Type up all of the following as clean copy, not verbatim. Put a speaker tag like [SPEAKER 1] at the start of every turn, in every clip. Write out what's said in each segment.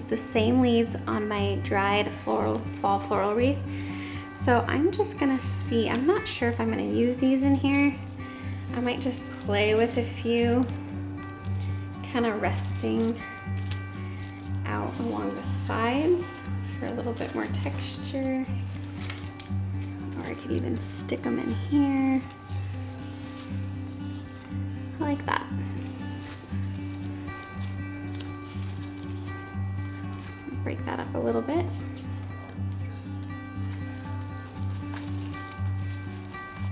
[SPEAKER 1] The same leaves on my dried fall floral wreath. So I'm just gonna see, I'm not sure if I'm gonna use these in here. I might just play with a few, kind of resting out along the sides for a little bit more texture. Or I could even stick them in here. I like that. Break that up a little bit.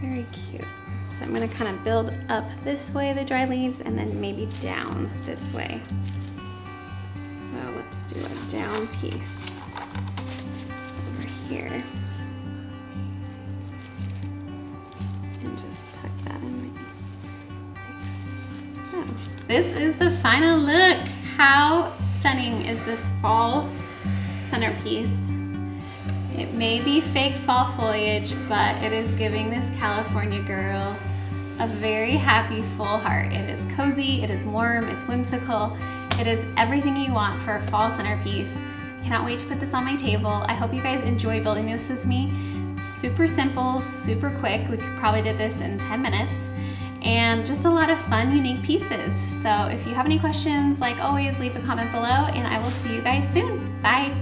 [SPEAKER 1] Very cute. So I'm going to kind of build up this way, the dry leaves, and then maybe down this way. So let's do a down piece over here. And just tuck that in like so. This is the final look. How stunning is this fall centerpiece? It may be fake fall foliage, but it is giving this California girl a very happy full heart. It is cozy, it is warm, it's whimsical. It is everything you want for a fall centerpiece. Cannot wait to put this on my table. I hope you guys enjoy building this with me. Super simple, super quick. We probably did this in 10 minutes. And just a lot of fun, unique pieces. So if you have any questions, like always, leave a comment below and I will see you guys soon. Bye.